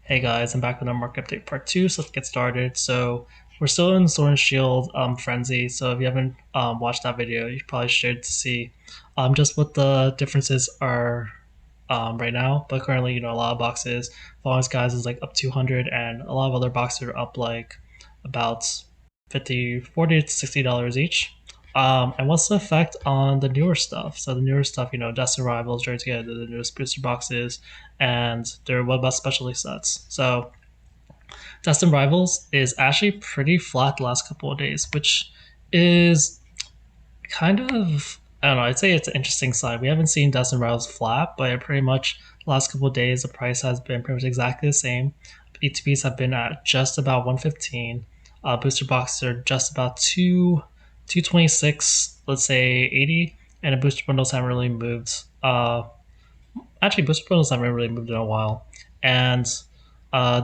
Hey guys, I'm back with our market update part two, so let's get started. So we're still in Sword and Shield frenzy. So if you haven't watched that video, you probably should see just what the differences are right now. But currently, a lot of boxes, Volumes guys is like up 200, and a lot of other boxes are up like about 50, 40 to $60 each. And what's the effect on the newer stuff? So the newer stuff, Dust and Rivals, Journey Together, the newest booster boxes, and their what about specialty sets? So Dust and Rivals is actually pretty flat the last couple of days, which is kind of, I don't know, I'd say it's an interesting sign. We haven't seen Dust and Rivals flat, but pretty much the last couple of days the price has been pretty much exactly the same. ETBs have been at just about 115. Booster boxes are just about 226, let's say 80, and the booster bundles haven't really moved. Actually, booster bundles haven't really moved in a while, and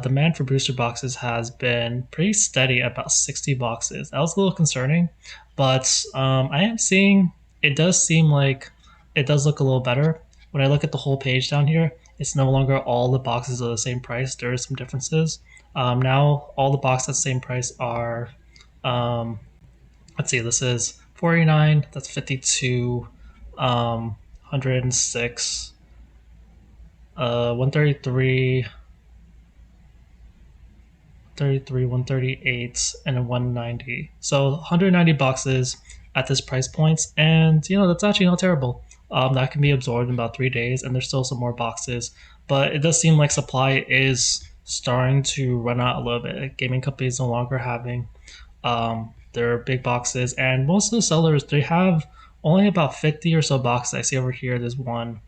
demand for booster boxes has been pretty steady at about 60 boxes. That was a little concerning, but I am seeing it does seem like it does look a little better. When I look at the whole page down here, it's no longer all the boxes are the same price. There are some differences. Now all the boxes at the same price are, um, let's see, this is 49, that's 52, 106, 133, 138, and a 190. So 190 boxes at this price point, and that's actually not terrible. That can be absorbed in about 3 days, and there's still some more boxes, but it does seem like supply is starting to run out a little bit. Gaming companies no longer having their big boxes, and most of the sellers they have only about 50 or so boxes. I see over here there's one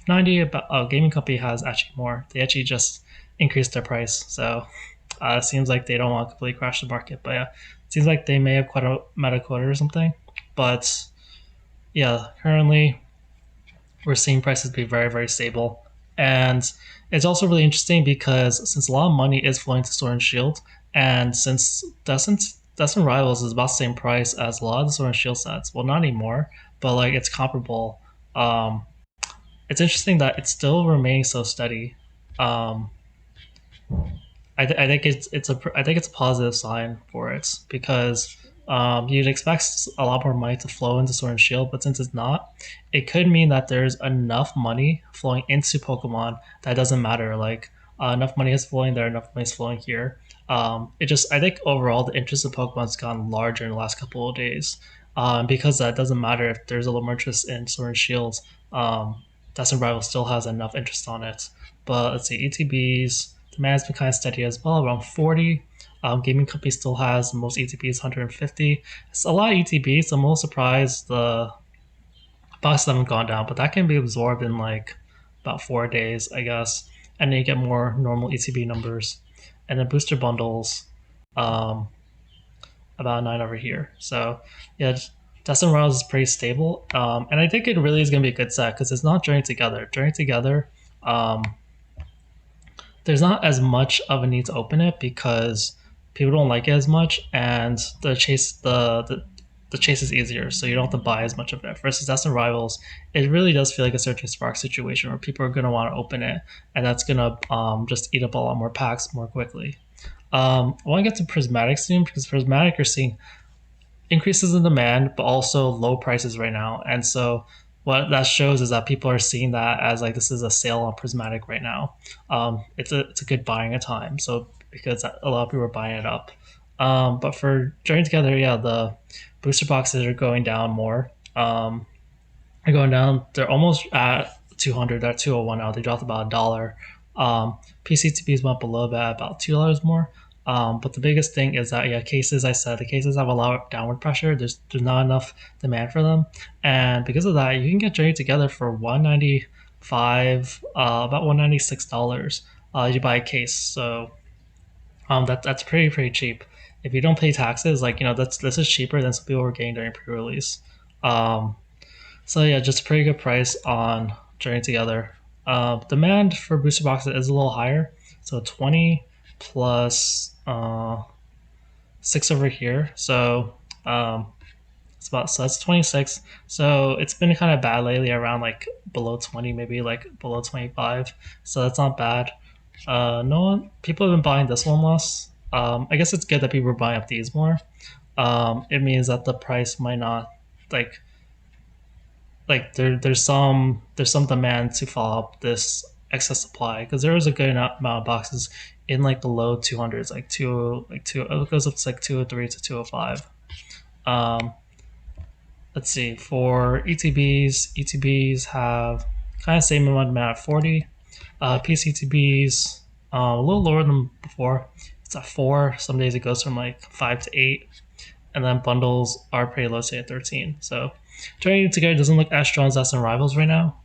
90. About gaming company has actually more. They actually just increased their price, so it seems like they don't want to completely crash the market. But yeah, it seems like they may have quite a meta quota or something. But yeah, currently we're seeing prices be very, very stable. And it's also really interesting because since a lot of money is flowing to Sword and Shield, and since Dust and Rivals is about the same price as a lot of the Sword and Shield sets, well, not anymore, but like it's comparable. Um, it's interesting that it still remains so steady. Um, I think I think it's a positive sign for it because you'd expect a lot more money to flow into Sword and Shield, but since it's not, it could mean that there's enough money flowing into Pokemon that doesn't matter. Like enough money is flowing there, enough money is flowing here. It just I think overall the interest of Pokemon's gone larger in the last couple of days. Because that doesn't matter if there's a little more interest in Sword and Shield. Dust and Rival still has enough interest on it. But let's see, ETBs demand's been kind of steady as well, around 40. Gaming company still has the most ETBs, 150. It's a lot of ETBs, so I'm a little surprised the boxes haven't gone down, but that can be absorbed in like about 4 days, I guess. And then you get more normal ETB numbers. And then booster bundles, um, about 9 over here. So yeah, Dustin Rouse is pretty stable. And I think it really is going to be a good set because it's not Journey Together. Journey Together, um, there's not as much of a need to open it because people don't like it as much, and the chase is easier, so you don't have to buy as much of it. Versus Dust and Rivals, it really does feel like a Searching Spark situation where people are going to want to open it, and that's going to just eat up a lot more packs more quickly. I want to get to Prismatic soon because Prismatic are seeing increases in demand, but also low prices right now. And so what that shows is that people are seeing that as like this is a sale on Prismatic right now. It's a good buying a time. So because a lot of people are buying it up. But for Journey Together, yeah, the booster boxes are going down more. They're going down. They're almost at 200. They're at 201 now. They dropped about a dollar. PCTPs went below that about $2 more. But the biggest thing is that cases. I said the cases have a lot of downward pressure. There's not enough demand for them, and because of that, you can get Journey Together for 195, about $196. You buy a case, so that's pretty cheap. If you don't pay taxes, like this is cheaper than some people were getting during pre-release. Um, so yeah, just a pretty good price on Journey Together. Demand for booster boxes is a little higher, so 20 plus 6 over here. So so that's 26. So it's been kind of bad lately, around like below 20, maybe like below 25. So that's not bad. No one. People have been buying this one less. I guess it's good that people are buying up these more. It means that the price might not like there's some demand to follow up this excess supply because there is a good amount of boxes in like the low 200s, like two. It goes up to like 203 to 205. Um, let's see for ETBs have kind of same amount of demand at 40. PCTBs a little lower than before. It's at 4. Some days it goes from like 5 to 8, and then bundles are pretty low, say at 13. So trading together doesn't look as strong as some rivals right now.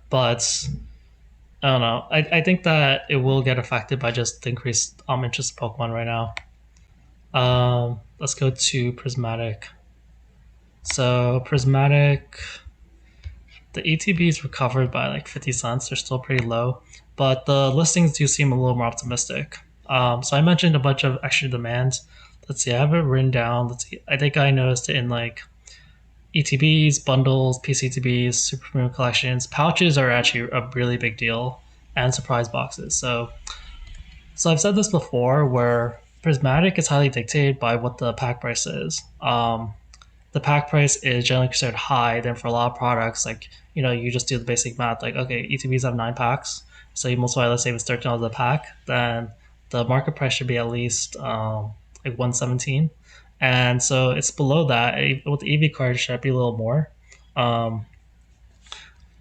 But I don't know. I think that it will get affected by just the increased interest in Pokemon right now. Let's go to Prismatic. So Prismatic, the ETBs recovered by like 50 cents. They're still pretty low, but the listings do seem a little more optimistic. So I mentioned a bunch of extra demand. Let's see, I have it written down. Let's see. I think I noticed it in like ETBs, bundles, PCTBs, super premium collections. Pouches are actually a really big deal, and surprise boxes. So I've said this before, where Prismatic is highly dictated by what the pack price is. The pack price is generally considered high. Then for a lot of products, like you just do the basic math. Like okay, ETBs have 9 packs, so you multiply. Let's say it's $13 a pack, then the market price should be at least like 117, and so it's below that. With the EV card, it should be a little more. Um,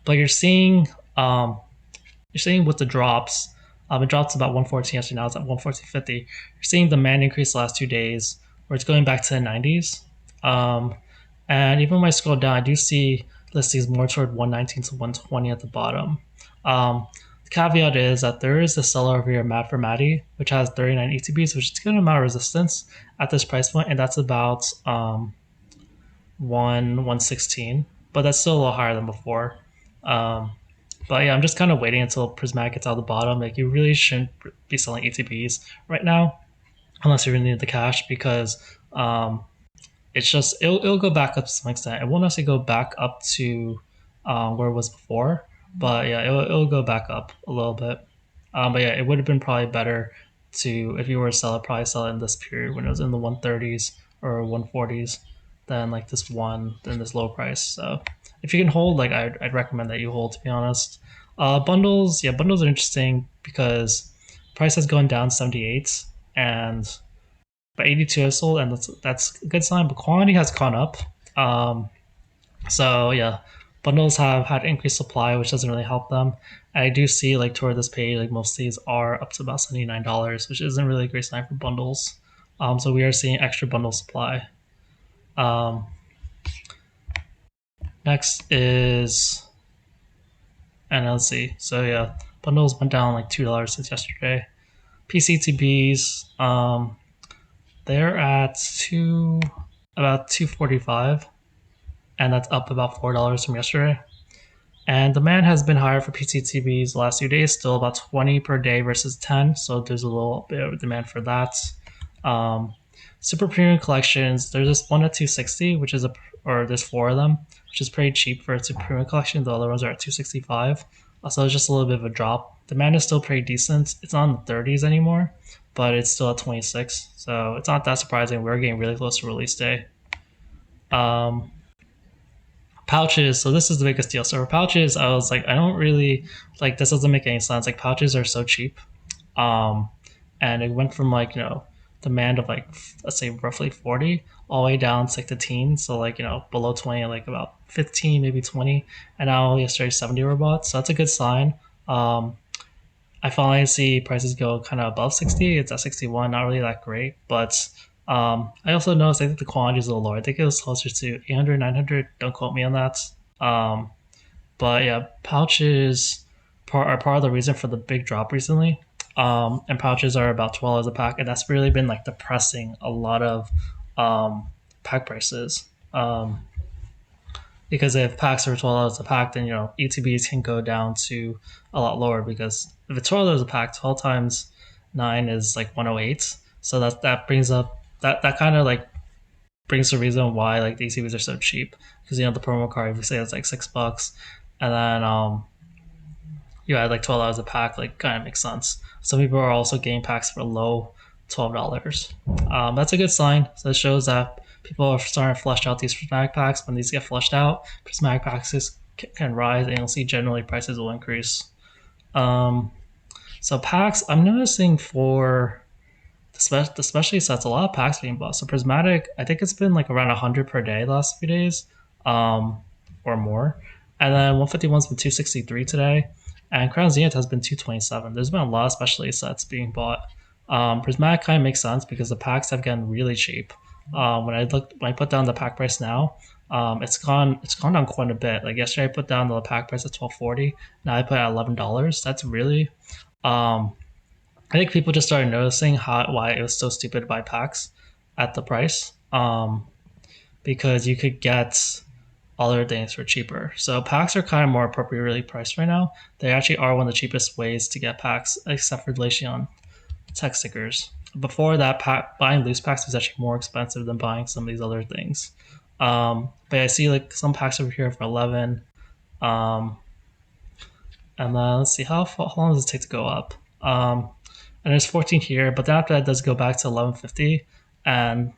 but you're seeing with the drops, it dropped to about 114 yesterday. Now it's at 114.50. You're seeing demand increase the last 2 days, where it's going back to the 90s. Um, and even when I scroll down, I do see listings more toward 119 to 120 at the bottom. The caveat is that there is a seller over here, Mad for Maddie, which has 39 ETBs, which is a good amount of resistance at this price point, and that's about 116, but that's still a little higher than before. Um, but yeah, I'm just kind of waiting until Prismatic gets out the bottom. Like you really shouldn't be selling ETBs right now unless you really need the cash because it's just it'll go back up to some extent. It won't necessarily go back up to where it was before, but yeah, it'll go back up a little bit. But yeah, it would have been probably better to if you were to sell it, probably sell it in this period when it was in the 130s or 140s, than like this low price. So if you can hold, like I'd recommend that you hold. To be honest, bundles, yeah, bundles are interesting because price has gone down 78 and but 82 has sold, and that's a good sign. But quantity has gone up. Um, so yeah, bundles have had increased supply, which doesn't really help them. And I do see like toward this page, like most of these are up to about $79, which isn't really a great sign for bundles. So we are seeing extra bundle supply. Um, next is NLC. So yeah, bundles went down like $2 since yesterday. PCTBs, they're at about 245, and that's up about $4 from yesterday. And demand has been higher for PCTBs the last few days, still about 20 per day versus 10. So there's a little bit of demand for that. Um, Super premium collections, there's this one at 260, or there's 4 of them, which is pretty cheap for a super premium collection. The other ones are at 265. So it's just a little bit of a drop. Demand is still pretty decent. It's not in the 30s anymore, but it's still at 26. So it's not that surprising. We're getting really close to release day. Um, Pouches, so this is the biggest deal. So for pouches, I was like, I don't really like this, doesn't make any sense. Like pouches are so cheap. um and it went from like demand of like let's say roughly 40 all the way down to like the teens, so like below 20, like about 15 maybe 20, and now yesterday 70 were bought, so that's a good sign. I finally see prices go kind of above 60. It's at 61, not really that great, but I also noticed I think the quantity is a little lower. I think it was closer to 800, 900. Don't quote me on that. um but yeah, pouches are part of the reason for the big drop recently. And pouches are about $12 a pack, and that's really been like depressing a lot of um, pack prices. Because if packs are $12 a pack, then ETBs can go down to a lot lower because if it's $12 a pack, 12 times 9 is like 108. So that brings up that kind of like brings the reason why like the ETBs are so cheap because the promo card, if you say it's like $6, and then you add like $12 a pack, like kind of makes sense. Some people are also getting packs for low $12. That's a good sign. So it shows that people are starting to flush out these prismatic packs. When these get flushed out, prismatic packs can rise, and you'll see generally prices will increase. Um, so packs, I'm noticing for especially since a lot of packs being bought. So prismatic, I think it's been like around 100 per day the last few days, um, or more. And then 151's been 263 today, and Crown Zenith has been 227. There's been a lot of specialty sets being bought. Prismatic kind of makes sense because the packs have gotten really cheap. When I put down the pack price now, it's gone down quite a bit. Like yesterday, I put down the pack price at 12.40. Now I put it at $11. That's really um, I think people just started noticing why it was so stupid to buy packs at the price, because you could get other things for cheaper. So packs are kind of more appropriately priced right now. They actually are one of the cheapest ways to get packs, except for Glaceon tech stickers. Before that, buying loose packs was actually more expensive than buying some of these other things. But I see like some packs over here for 11. Um, and then let's see how long does it take to go up. And there's 14 here, but then after that does go back to 11.50 and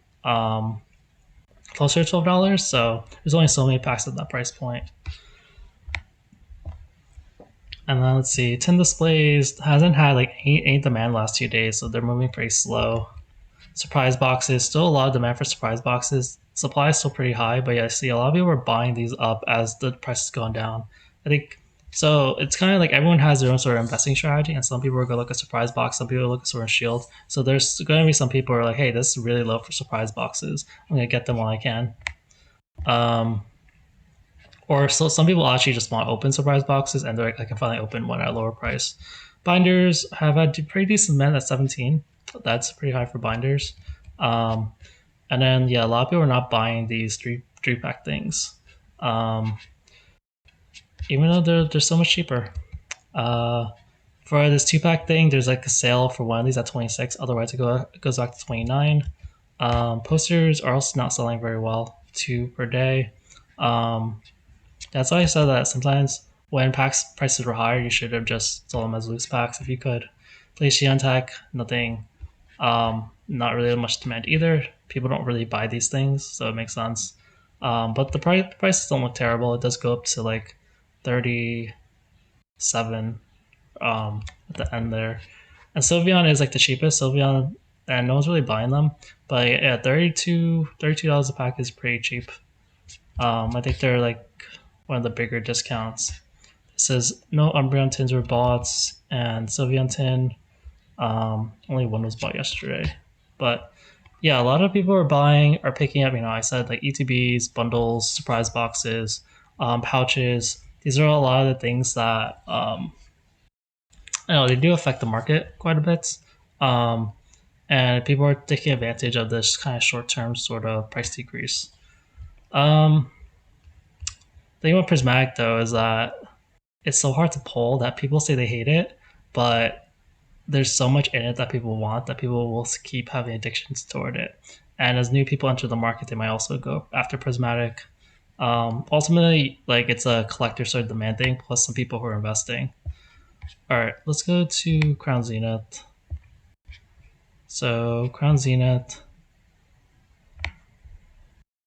closer to $12. So there's only so many packs at that price point. And then let's see, tin displays hasn't had like any demand last 2 days, so they're moving pretty slow. Surprise boxes, still a lot of demand for surprise boxes. Supply is still pretty high, but yeah, I see a lot of people are buying these up as the price is going down. I think so. It's kind of like everyone has their own sort of investing strategy, and some people are going to look at surprise box, some people look at Sword and Shield. So there's going to be some people who are like, hey, this is really low for surprise boxes. I'm going to get them while I can. Or so some people actually just want open surprise boxes, and they're like, I can finally open one at a lower price. Binders have had pretty decent demand at 17. That's pretty high for binders. And then yeah, a lot of people are not buying these three pack things, even though they're so much cheaper. For this 2 pack thing, there's like a sale for one of these at 26. Otherwise, it goes back to 29. Posters are also not selling very well, 2 per day. That's why I said that sometimes when packs prices were higher, you should have just sold them as loose packs if you could. Glaceon Tech, nothing, not really much demand either. People don't really buy these things, so it makes sense. But the prices don't look terrible. It does go up to like 37 at the end there. And Sylveon is like the cheapest. Sylveon, and no one's really buying them. But yeah, $32 a pack is pretty cheap. I think they're like one of the bigger discounts. It says no Umbreon tins were bought, and Sylveon tin, only one was bought yesterday. But yeah, a lot of people are picking up, I said like ETBs, bundles, surprise boxes, pouches. These are a lot of the things that, I know they do affect the market quite a bit. And people are taking advantage of this kind of short-term sort of price decrease. The thing about Prismatic though is that it's so hard to pull that people say they hate it, but there's so much in it that people want that people will keep having addictions toward it. And as new people enter the market, they might also go after Prismatic. Ultimately, like it's a collector sort of demand thing, plus some people who are investing. All right, let's go to Crown Zenith. So Crown Zenith.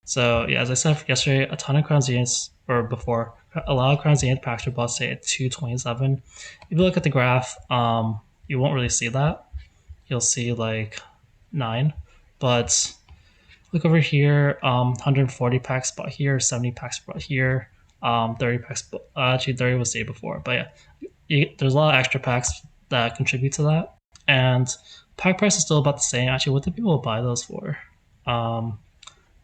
So yeah, as I said yesterday, a ton of Crown Zeniths, or before, a lot of Crown Zenith packs are bought say at 227. If you look at the graph, you won't really see that. You'll see like 9, but look over here, 140 packs bought here, 70 packs bought here, 30 packs. Actually, 30 was the day before, but yeah, there's a lot of extra packs that contribute to that, and pack price is still about the same. Actually, what do people buy those for?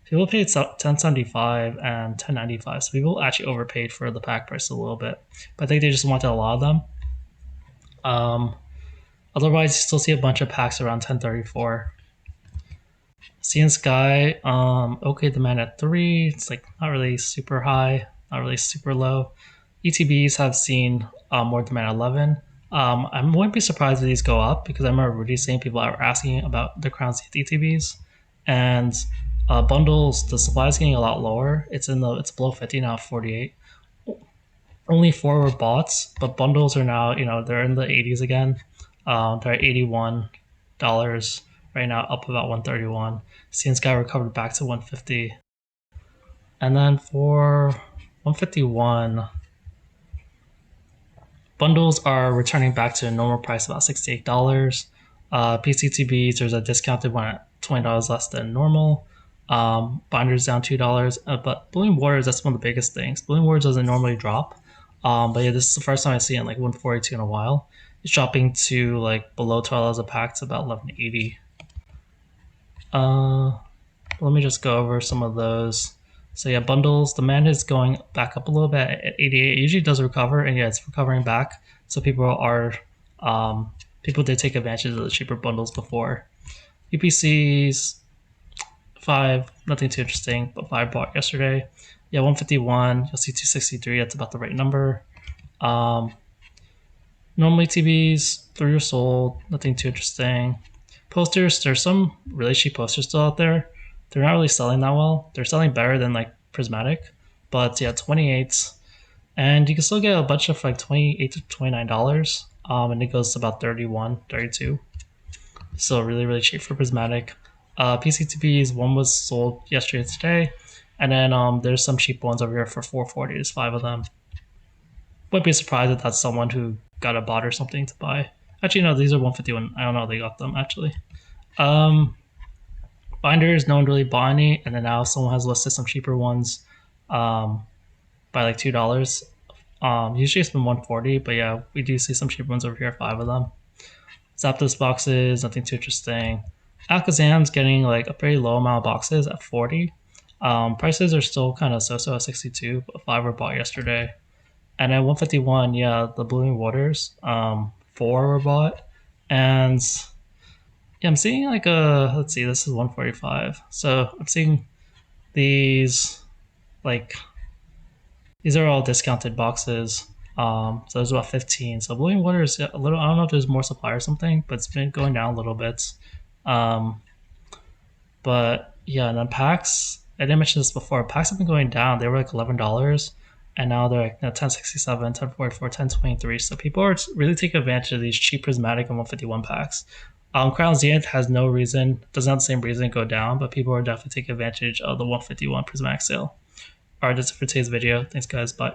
People paid $10.75 and $10.95, so people actually overpaid for the pack price a little bit. But I think they just wanted a lot of them. Otherwise, you still see a bunch of packs around $10.34. Sea and Sky, okay demand at 3. It's like not really super high, not really super low. ETBs have seen more demand at 11. I wouldn't be surprised if these go up because I remember really seeing people are asking about the Crown Zenith ETBs. And bundles, the supply is getting a lot lower. It's below 50 now, 48. Only four were bought, but bundles are now, they're in the 80s again. They're at $81 right now, up about 131. Since Sky recovered back to 150. And then for 151, bundles are returning back to a normal price, about $68. PCTBs, there's a discounted one at $20 less than normal. Binders down $2, but Blooming Waters, that's one of the biggest things. Blooming Waters doesn't normally drop, but yeah, this is the first time I see it in like 142 in a while. It's dropping to like below $12 a pack to about 1180. Let me just go over some of those. So yeah, bundles, demand is going back up a little bit at 88. It usually does recover, and yeah, it's recovering back. So people did take advantage of the cheaper bundles before. UPCs, 5, nothing too interesting, but 5 bought yesterday. Yeah, 151, you'll see 263, that's about the right number. Normally TVs, 3 are sold, nothing too interesting. Posters, there's some really cheap posters still out there. They're not really selling that well. They're selling better than like Prismatic, but yeah, 28, and you can still get a bunch of like $28 to $29. And it goes to about 31, 32. So really, really cheap for Prismatic. PCTVs, one was sold yesterday and today, and then there's some cheap ones over here for 440. There's 5 of them. Wouldn't be surprised if that's someone who got a bot or something to buy. Actually, no, these are 151. I don't know how they got them actually. Binders, no one really bought any, and then now someone has listed some cheaper ones by like $2. Usually it's been 140, but yeah, we do see some cheaper ones over here, 5 of them. Zapdos boxes, nothing too interesting. Alakazam's getting like a pretty low amount of boxes at 40. Prices are still kind of so-so at 62, but 5 were bought yesterday. And at 151, yeah, the Blooming Waters, 4 were bought. And yeah, I'm seeing like let's see, this is 145. So I'm seeing these, like, these are all discounted boxes. So there's about 15. So Blooming Waters, a little, I don't know if there's more supply or something, but it's been going down a little bit. But yeah, and then packs, I didn't mention this before. Packs have been going down. They were like $11, and now they're like 1067, 1044, 1023. So people are really taking advantage of these cheap Prismatic and 151 packs. Crown Zenith has no reason, doesn't have the same reason to go down, but people are definitely taking advantage of the 151 Prismatic sale. Alright, that's it for today's video. Thanks, guys. Bye.